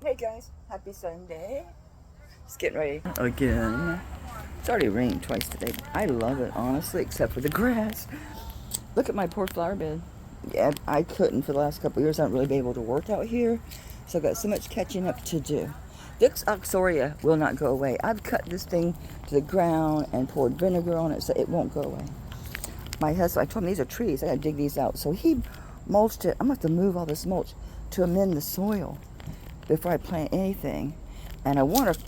Hey guys, happy Sunday. Just getting ready again. It's already rained twice today. I love it, honestly, except for the grass. Look at my poor flower bed. Yeah, I couldn't for the last couple of years. I haven't really been able to work out here. So I've got so much catching up to do. This oxoria will not go away. I've cut this thing to the ground and poured vinegar on it so it won't go away. My husband, I told him these are trees. I gotta dig these out. So he mulched it. I'm gonna have to move all this mulch to amend the soil before I plant anything. And I want to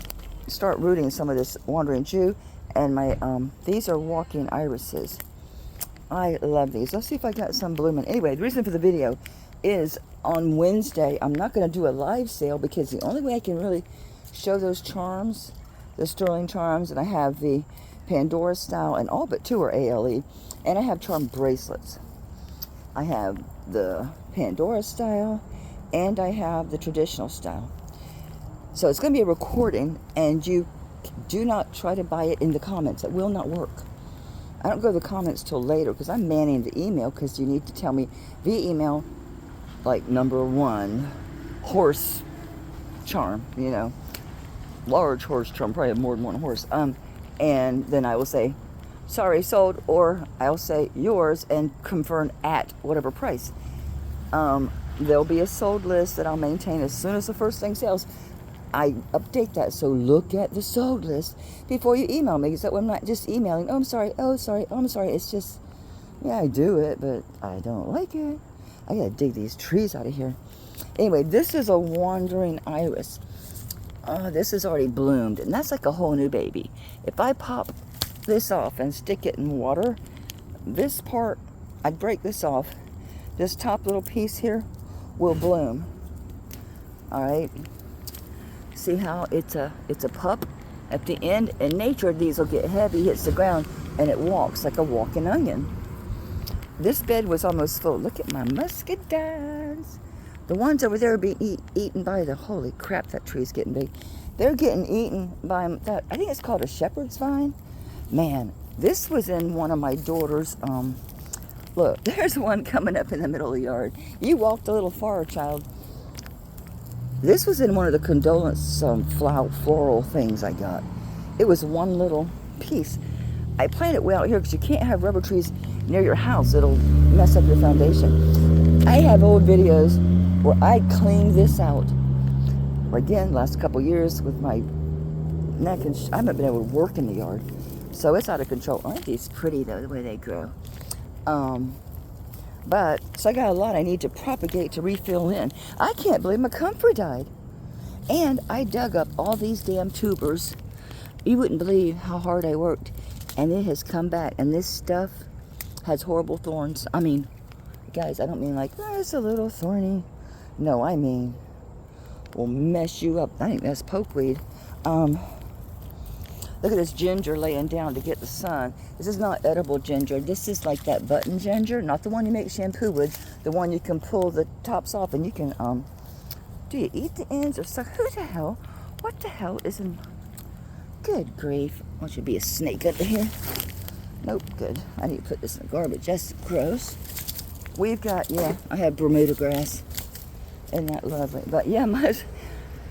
start rooting some of this wandering Jew. And my these are walking irises. I love these. Let's see if I got some blooming. Anyway, the reason for the video is on Wednesday, I'm not going to do a live sale because the only way I can really show those charms, the Sterling charms, and I have the Pandora style, and all but two are ALE, and I have charm bracelets. I have the Pandora style, and I have the traditional style. So it's going to be a recording, and you do not try to buy it in the comments. It will not work. I don't go to the comments till later because I'm manning the email, because you need to tell me via email, like number 1 horse charm, you know, large horse charm, probably have more than one horse. And then I will say, sorry, sold, or I'll say yours and confirm at whatever price. There'll be a sold list that I'll maintain as soon as the first thing sells. I update that, so look at the sold list before you email me, because that way I'm not just emailing, oh, I'm sorry, oh, sorry, oh, I'm sorry. It's just, yeah, I do it, but I don't like it. I gotta dig these trees out of here. Anyway, this is a wandering iris. This is already bloomed, and that's like a whole new baby. If I pop this off and stick it in water, this part, I'd break this off. This top little piece here will bloom. All right. See how it's a pup at the end. In nature, these will get heavy, hits the ground, and it walks like a walking onion. This bed was almost full. Look at my muscadines. The ones over there are being eaten by the, holy crap, that tree's getting big. They're getting eaten by that, I think it's called a shepherd's vine. Man, this was in one of my daughter's, look, there's one coming up in the middle of the yard. You walked a little far, child. This was in one of the condolence floral things I got. It was one little piece. I planted it way out here because you can't have rubber trees near your house. It'll mess up your foundation. I have old videos where I cleaned this out. Again, last couple years with my neck, and I haven't been able to work in the yard. So it's out of control. Aren't these pretty though, the way they grow? So I got a lot I need to propagate to refill in. I can't believe my comfrey died. And I dug up all these damn tubers. You wouldn't believe how hard I worked. And it has come back. And this stuff has horrible thorns. I mean, guys, I don't mean like, oh, it's a little thorny. No, I mean, will mess you up. I think that's pokeweed. Look at this ginger laying down to get the sun. This is not edible ginger. This is like that button ginger, not the one you make shampoo with. The one you can pull the tops off and you can, do you eat the ends or suck? Who the hell? What the hell is in, good grief. Why should be a snake under here? Nope, good. I need to put this in the garbage. That's gross. We've got, yeah, I have Bermuda grass. Isn't that lovely? But yeah,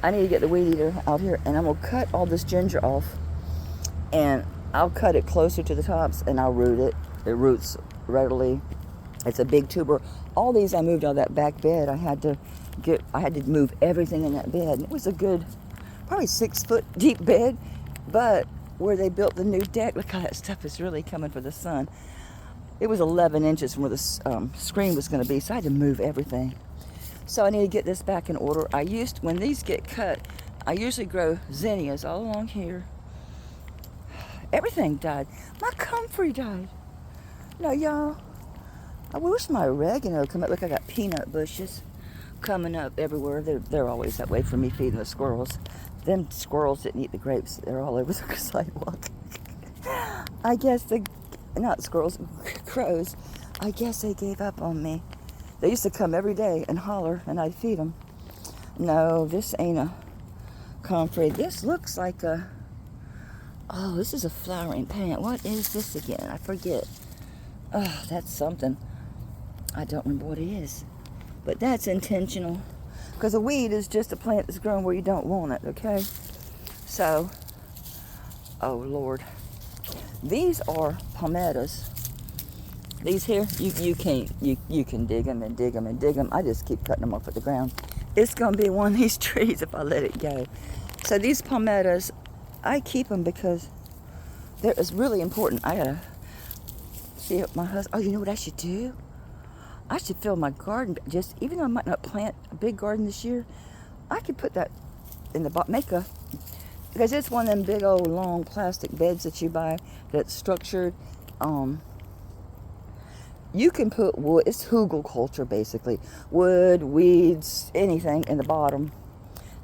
I need to get the weed eater out here, and I'm gonna cut all this ginger off. And I'll cut it closer to the tops and I'll root it. It roots readily. It's a big tuber. All these I moved out of that back bed. I had to move everything in that bed. It was a good, probably 6 foot deep bed, but where they built the new deck, look how that stuff is really coming for the sun. It was 11 inches from where the screen was going to be, so I had to move everything. So I need to get this back in order. When these get cut, I usually grow zinnias all along here. Everything died. My comfrey died. No, y'all. I wish my oregano would come up. Look, I got peanut bushes coming up everywhere. They're always that way for me feeding the squirrels. Them squirrels didn't eat the grapes. They're all over the sidewalk. I guess not squirrels, crows. I guess they gave up on me. They used to come every day and holler, and I'd feed them. No, this ain't a comfrey. This looks like a, oh, this is a flowering plant. What is this again? I forget. Oh, that's something. I don't remember what it is. But that's intentional. Because a weed is just a plant that's growing where you don't want it, okay? So, oh Lord. These are palmettos. These here, you can dig them and dig them and dig them. I just keep cutting them off at the ground. It's going to be one of these trees if I let it go. So these palmettos, I keep them because it's really important. I got to see if my husband, oh, you know what I should do? I should fill my garden, just even though I might not plant a big garden this year, I could put that in the bottom, because it's one of them big old long plastic beds that you buy that's structured. You can put wood, it's hugelkultur basically, wood, weeds, anything in the bottom,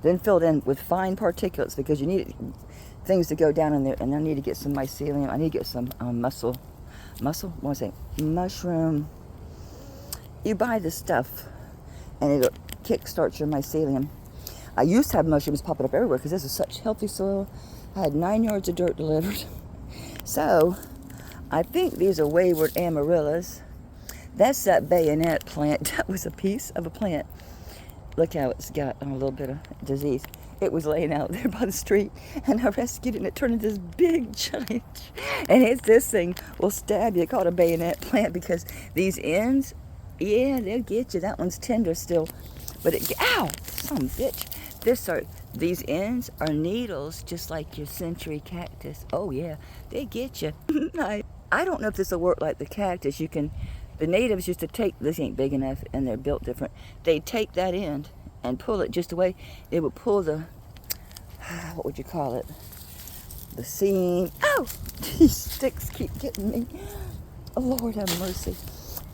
then fill it in with fine particulates because you need things to go down in there, and I need to get some mycelium, I need to get some mushroom. You buy the stuff and it'll kickstart your mycelium. I used to have mushrooms popping up everywhere because this is such healthy soil. I had 9 yards of dirt delivered. So, I think these are Wayward Amarillas. That's that bayonet plant. That was a piece of a plant. Look how it's got a little bit of disease. It was laying out there by the street, and I rescued it, and it turned into this big giant. And this thing will stab you. It's called a bayonet plant because these ends, yeah, they'll get you. That one's tender still. But ow, some bitch. These ends are needles, just like your century cactus. Oh yeah, they get you. I don't know if this will work like the cactus. The natives used to take, this ain't big enough and they're built different. They take that end and pull it just away. They would pull the, what would you call it? The seam. Oh, these sticks keep getting me. Oh, Lord have mercy.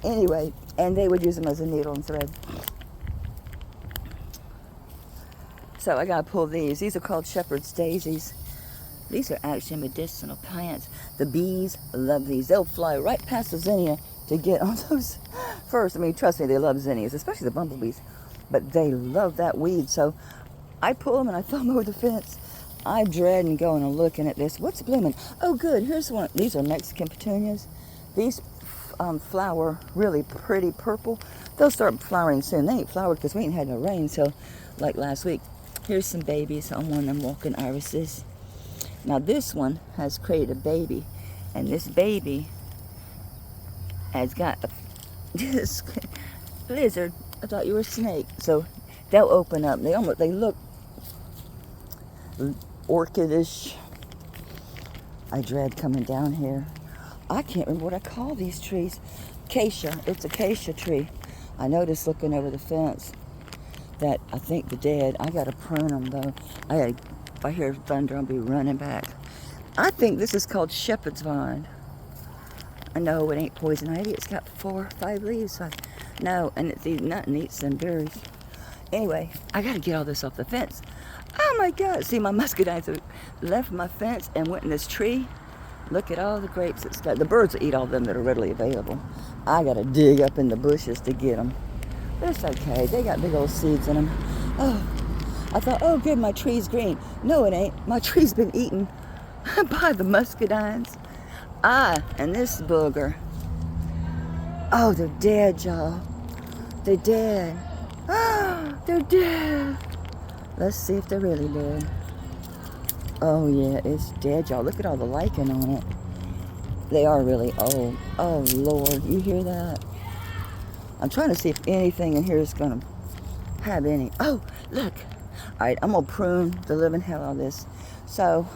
Anyway, and they would use them as a needle and thread. So I gotta pull these. These are called shepherd's daisies. These are actually medicinal plants. The bees love these. They'll fly right past the zinnia to get on those first. I mean, trust me, they love zinnias, especially the bumblebees. But they love that weed. So I pull them and I throw them over the fence. I dread and going and looking at this. What's blooming? Oh, good. Here's one. These are Mexican petunias. These flower really pretty purple. They'll start flowering soon. They ain't flowered because we ain't had no rain till like last week. Here's some babies on one of them walking irises. Now this one has created a baby, and this baby has got this lizard. I thought you were a snake. So they'll open up. They look orchidish. I dread coming down here. I can't remember what I call these trees. Acacia. It's an acacia tree. I noticed looking over the fence that I think they're dead. I gotta prune them though. If I hear thunder, I'll be running back. I think this is called shepherd's vine. I know it ain't poison ivy. It's got 4 or 5 leaves. No, and it's eating nothing. Eats some berries. Anyway, I gotta get all this off the fence. Oh my God! See, my muscadines have left my fence and went in this tree. Look at all the grapes it's got. The birds will eat all of them that are readily available. I gotta dig up in the bushes to get them. But it's okay. They got big old seeds in them. Oh, I thought, oh good, my tree's green. No, it ain't. My tree's been eaten by the muscadines. And this booger. Oh, they're dead, y'all. They're dead. Oh, they're dead. Let's see if they're really dead. Oh yeah, it's dead, y'all. Look at all the lichen on it. They are really old. Oh Lord, you hear that? I'm trying to see if anything in here is gonna have any. Oh, look. All right, I'm gonna prune the living hell out of this. So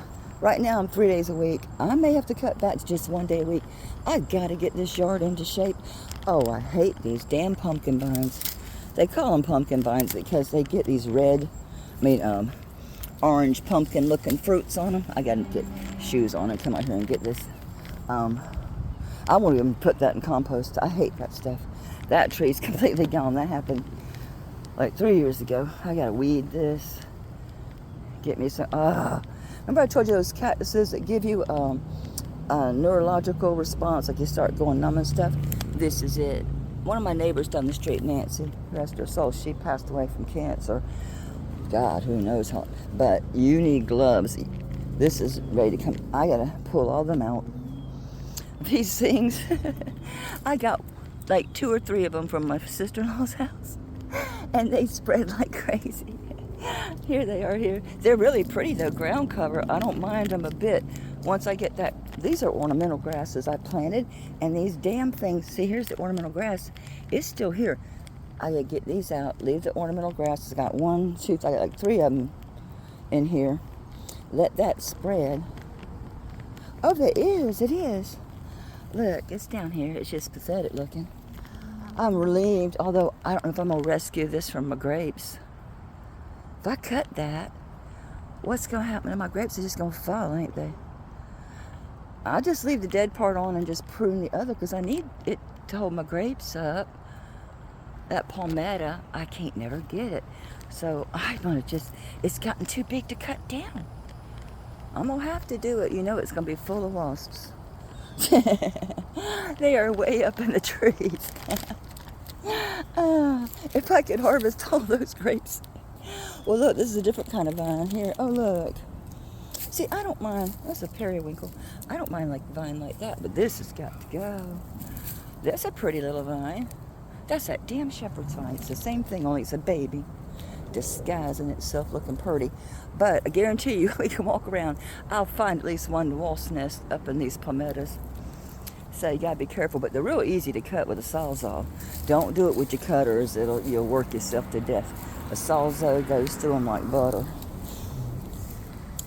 right now I'm 3 days a week. I may have to cut back to just 1 day a week. I gotta get this yard into shape. Oh, I hate these damn pumpkin vines. They call them pumpkin vines because they get these orange pumpkin looking fruits on them. I gotta get shoes on and come out here and get this. I won't even put that in compost. I hate that stuff. That tree's completely gone. That happened like 3 years ago. I gotta weed this. Get me some. Remember I told you those cactuses that give you a neurological response, like you start going numb and stuff? This is it. One of my neighbors down the street, Nancy, rest her soul, she passed away from cancer. God, who knows how. But you need gloves. This is ready to come. I gotta pull all them out. These things, I got like 2 or 3 of them from my sister-in-law's house. and they spread like crazy. Here they are here. They're really pretty though, ground cover. I don't mind them a bit. Once I get that, these are ornamental grasses I planted, and these damn things, see, here's the ornamental grass. It's still here. I gotta get these out, leave the ornamental grasses. I got 1, 2, I got like 3 of them in here. Let that spread. Oh, there is, it is. Look, it's down here. It's just pathetic looking. I'm relieved, although I don't know if I'm gonna rescue this from my grapes. If I cut that, what's gonna happen to my grapes? They're just gonna fall, ain't they? I'll just leave the dead part on and just prune the other, because I need it to hold my grapes up. That palmetto, I can't never get it. So I'm gonna just, it's gotten too big to cut down. I'm gonna have to do it. You know it's gonna be full of wasps. They are way up in the trees. If I could harvest all those grapes. Well, look, this is a different kind of vine here. Oh, look. See, I don't mind. That's a periwinkle. I don't mind like a vine like that, but this has got to go. That's a pretty little vine. That's that damn shepherd's vine. It's the same thing, only it's a baby disguising itself looking pretty. But I guarantee you, we can walk around. I'll find at least one wasp nest up in these palmettos. So you gotta be careful, but they're real easy to cut with a sawzall. Don't do it with your cutters. You'll work yourself to death. A sawzall goes through them like butter.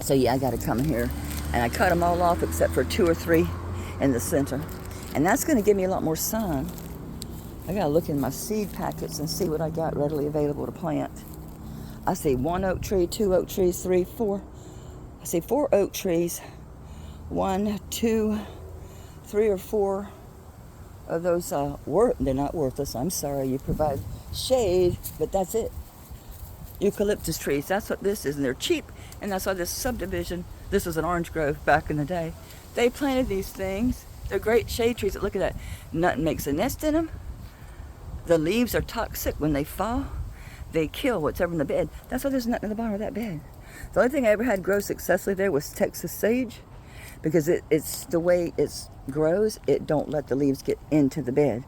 So yeah, I gotta come in here, and I cut them all off except for 2 or 3 in the center. And that's gonna give me a lot more sun. I gotta look in my seed packets and see what I got readily available to plant. I see 1 oak tree, 2 oak trees, 3, 4. I see 4 oak trees. 1, 2, 3 or 4 of those they're not worthless. I'm sorry, you provide shade, but that's it. Eucalyptus trees, that's what this is, and they're cheap, and that's why this subdivision, this was an orange grove back in the day. They planted these things. They're great shade trees. Look at that. Nothing makes a nest in them. The leaves are toxic when they fall. They kill whatever in the bed. That's why there's nothing in the bottom of that bed. The only thing I ever had grow successfully there was Texas sage, because it's the way it grows, it don't let the leaves get into the bed.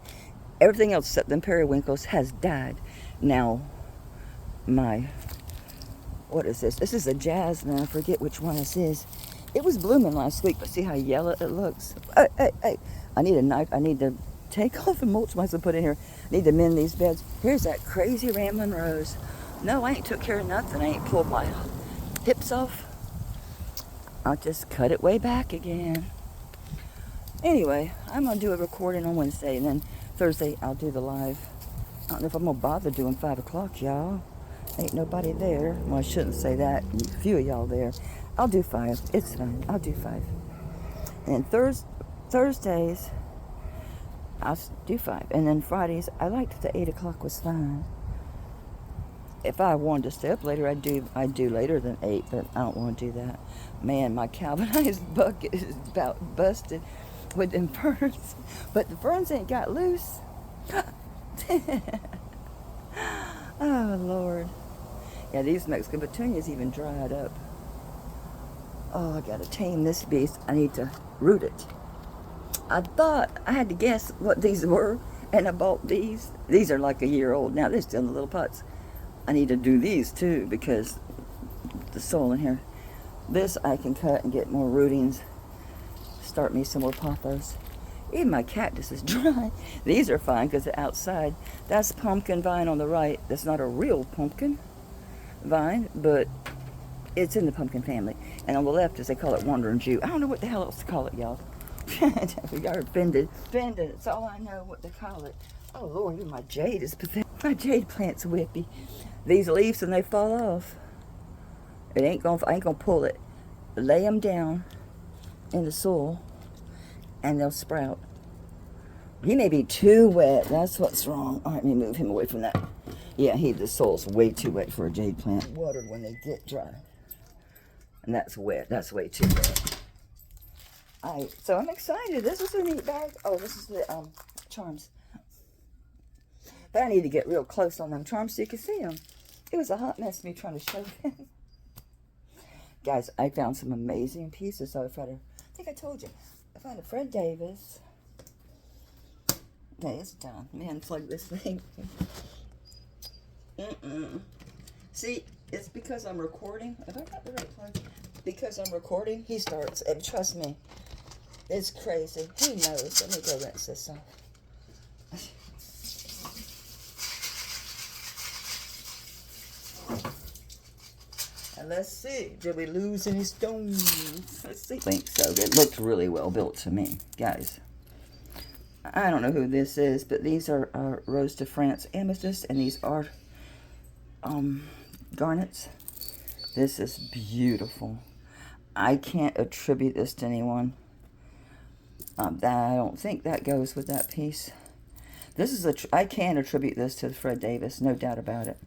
Everything else except them periwinkles has died. Now, what is this? This is a jasmine. I forget which one this is. It was blooming last week, but see how yellow it looks? Hey, I need a knife. I need to take off the mulch myself put in here. I need to mend these beds. Here's that crazy rambling rose. No, I ain't took care of nothing. I ain't pulled my hips off. I'll just cut it way back again. Anyway, I'm going to do a recording on Wednesday, and then Thursday I'll do the live. I don't know if I'm going to bother doing 5 o'clock, y'all. Ain't nobody there. Well, I shouldn't say that. A few of y'all there. I'll do 5. It's fine. I'll do 5. And Thursdays, I'll do 5. And then Fridays, I liked the 8 o'clock was fine. If I wanted to stay up later, I'd do later than 8, but I don't want to do that. Man, my galvanized bucket is about busted with them ferns. But the ferns ain't got loose. Oh, Lord. Yeah, these Mexican petunias even dried up. Oh, I gotta tame this beast. I need to root it. I thought I had to guess what these were, and I bought these. These are like a year old now. They're still in the little pots. I need to do these too, because the soil in here. This I can cut and get more rootings. Start me some more pothos. Even my cactus is dry. These are fine because they're outside. That's pumpkin vine on the right. That's not a real pumpkin vine, but it's in the pumpkin family. And on the left, as they call it, Wandering Jew. I don't know what the hell else to call it, y'all. We are offended. Offended. That's all I know what to call it. Oh, Lord, even my jade is pathetic. My jade plant's whippy. These leaves, when they fall off, I ain't gonna pull it. Lay them down in the soil, and they'll sprout. He may be too wet. That's what's wrong. All right, let me move him away from that. Yeah, the soil's way too wet for a jade plant. Watered when they get dry. And that's wet. That's way too wet. All right, so I'm excited. This is a neat bag. Oh, this is the charms. But I need to get real close on them charms so you can see them. It was a hot mess me trying to show them. Guys, I found some amazing pieces. So I think I told you. I found a Fred Davis. Okay, it's done. Man, plug this thing. See, it's because I'm recording. Have I got the right plug? Because I'm recording, he starts. And trust me, it's crazy. He knows. Let me go rinse this off. And let's see, did we lose any stones? Let's see. I think so. It looked really well built to me, guys. I don't know who this is, but these are Rose de France amethyst, and these are garnets. This is beautiful. I can't attribute this to anyone. I don't think that goes with that piece. This is I can attribute this to Fred Davis, no doubt about it.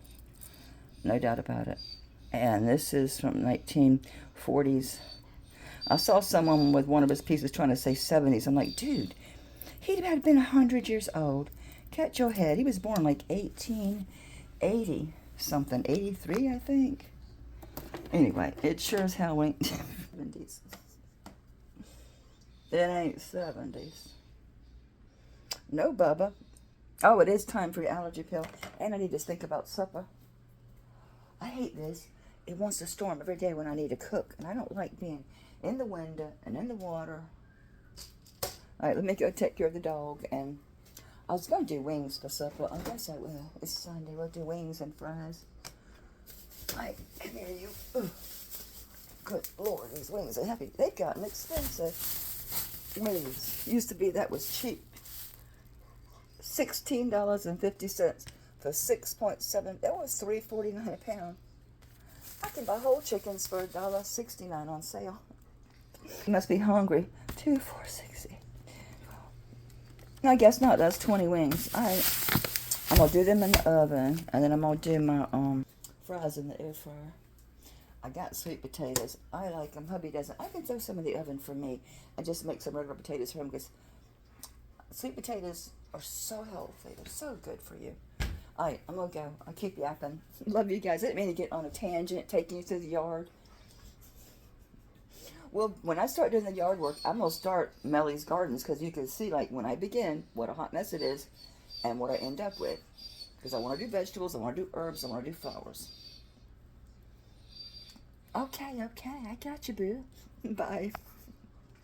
No doubt about it. And this is from 1940s. I saw someone with one of his pieces trying to say 70s. I'm like, dude, he'd have been 100 years old. Catch your head. He was born like 1880 something, 83, I think. Anyway, it sure as hell ain't 70s. It ain't 70s. No, Bubba. Oh, it is time for your allergy pill. And I need to think about supper. I hate this. It wants to storm every day when I need to cook. And I don't like being in the window and in the water. Alright, let me go take care of the dog. And I was going to do wings for supper. I guess I will. It's Sunday. We'll do wings and fries. Alright, come here, you. Ugh. Good Lord, these wings are heavy. They've gotten expensive. Wings. Used to be that was cheap. $16.50 for 6.7. That was $3.49 a pound. I can buy whole chickens for $1.69 on sale. You must be hungry. $2.60. I guess not. That's 20 wings. Alright. I'm gonna do them in the oven, and then I'm gonna do my fries in the air fryer. I got sweet potatoes. I like them. Hubby doesn't. I can throw some in the oven for me and just make some regular potatoes for him, because sweet potatoes are so healthy. They're so good for you. Alright, I'm gonna go. I'll keep yapping. Love you guys. I didn't mean to get on a tangent taking you through the yard. Well, when I start doing the yard work, I'm gonna start Melly's Gardens, because you can see, like, when I begin, what a hot mess it is and what I end up with. Because I want to do vegetables, I want to do herbs, I want to do flowers. Okay, I got you, boo. Bye.